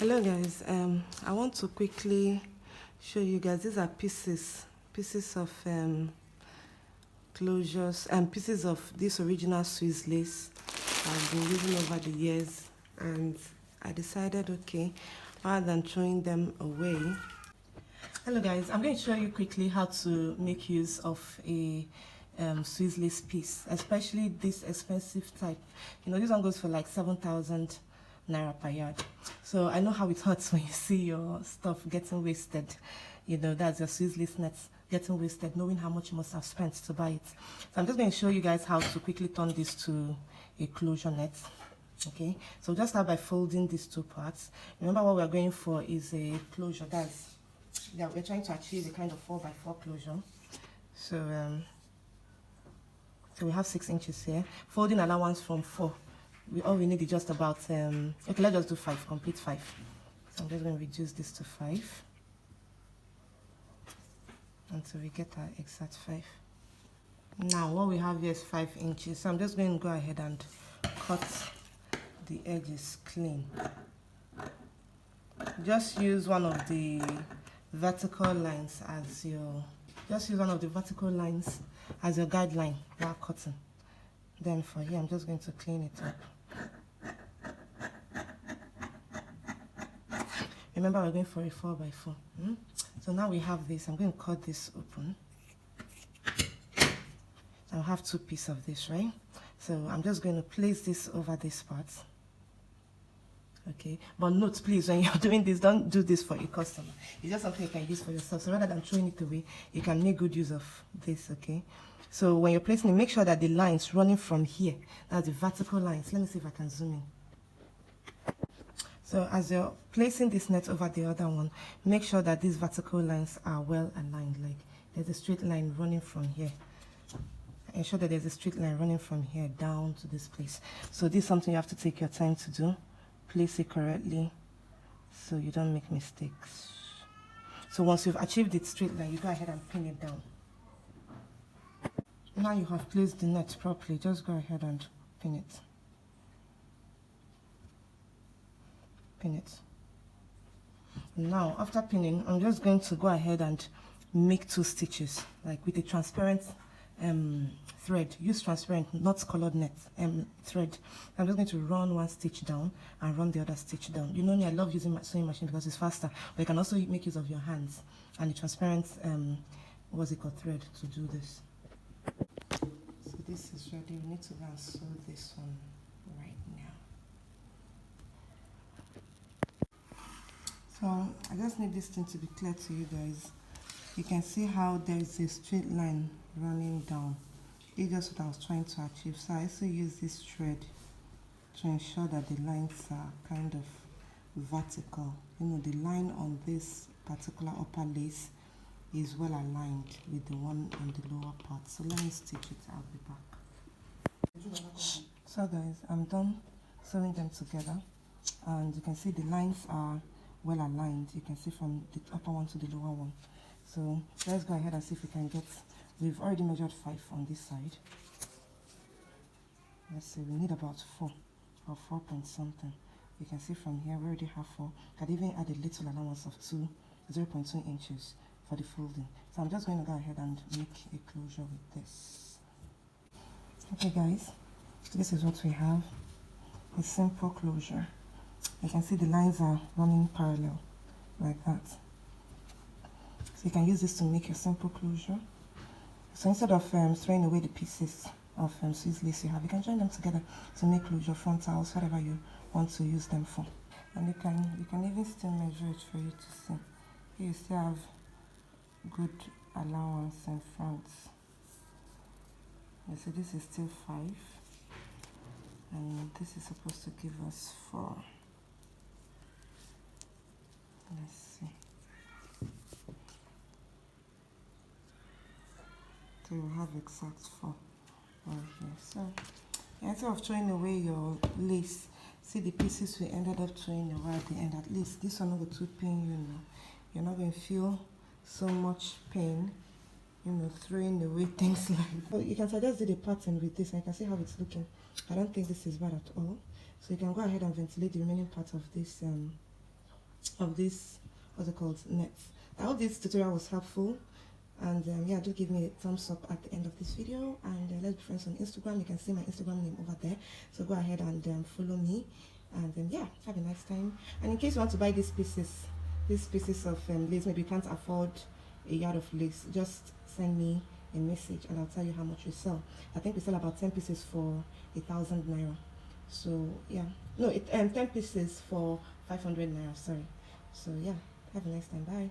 Hello guys, I want to quickly show you guys, these are pieces of closures and pieces of this original Swiss lace I've been using over the years, and I decided, okay, rather than throwing them away. Hello guys, I'm going to show you quickly how to make use of a Swiss lace piece, especially this expensive type. You know, this one goes for like 7,000 naira per yard. So I know how it hurts when you see your stuff getting wasted. You know, that's your Swiss lace nets getting wasted, knowing how much you must have spent to buy it. So I'm just going to show you guys how to quickly turn this to a closure net. Okay, so just start by folding these two parts. Remember, what we're going for is a closure. We're trying to achieve a kind of 4x4 closure. So so we have 6 inches here. Folding allowance from 4. All we need is just about okay, let's just do 5, complete 5. So I'm just going to reduce this to 5 until we get our exact 5. Now what we have here is 5 inches. So I'm just going to go ahead and cut the edges clean. Just use one of the vertical lines as your guideline while cutting. Then for here, I'm just going to clean it up. Remember, we're going for a 4x4. So now we have this. I'm going to cut this open. I'll have 2 pieces of this, right? So I'm just going to place this over this part. Okay, but note, please, when you're doing this, don't do this for a customer. It's just something you can use for yourself. So rather than throwing it away, you can make good use of this. Okay, so when you're placing it, make sure that the lines running from here, that's the vertical lines. Let me see if I can zoom in. So as you're placing this net over the other one, make sure that these vertical lines are well aligned. Like there's a straight line running from here. Ensure that there's a straight line running from here down to this place. So this is something you have to take your time to do. Place it correctly so you don't make mistakes. So once you've achieved the straight line, you go ahead and pin it down. Now you have placed the net properly, just go ahead and pin it. Pin it. Now after pinning, I'm just going to go ahead and make 2 stitches, like with a transparent thread. Use transparent, not colored net thread. I'm just going to run 1 stitch down and run the other stitch down. You know me, I love using my sewing machine because it's faster, but you can also make use of your hands and the transparent thread to do this. So this is ready. We need to go and sew this one right now. So I just need this thing to be clear to you guys. You can see how there is a straight line running down. It's just what I was trying to achieve. So I also use this thread to ensure that the lines are kind of vertical. You know, the line on this particular upper lace is well aligned with the one on the lower part. So let me stitch it. I'll be back. So guys, I'm done sewing them together, and you can see the lines are well aligned. You can see from the upper one to the lower one. So let's go ahead and see if we can get, we've already measured 5 on this side. Let's see, we need about 4 or 4 point something. You can see from here we already have 4. Can even add a little allowance of 0.2 inches for the folding. So I'm just going to go ahead and make a closure with this. Okay guys, this is what we have. A simple closure. You can see the lines are running parallel like that. So you can use this to make a simple closure. So instead of throwing away the pieces of Swiss lace you have, you can join them together to make closure, frontals, whatever you want to use them for. And you can even still measure it for you to see. Here you still have good allowance in front. You see this is still 5, and this is supposed to give us 4. Let's see. So you have exact 4 right here. So instead of throwing away your lace, see the pieces we ended up throwing away at the end. At least this one will too pain you now. You're not going to feel so much pain, you know, throwing away things like that. You can suggest the pattern with this, and you can see how it's looking. I don't think this is bad at all. So you can go ahead and ventilate the remaining part of this of this, what's it called, nets. I hope this tutorial was helpful, and yeah, do give me a thumbs up at the end of this video, and let's be friends on Instagram. You can see my Instagram name over there, so go ahead and follow me, and yeah, have a nice time. And in case you want to buy these pieces of lace, maybe you can't afford a yard of lace, just send me a message and I'll tell you how much we sell. I think we sell about 10 pieces for 1,000 naira. So yeah, no, 10 pieces for 500 naira, sorry. So yeah, have a nice time. Bye.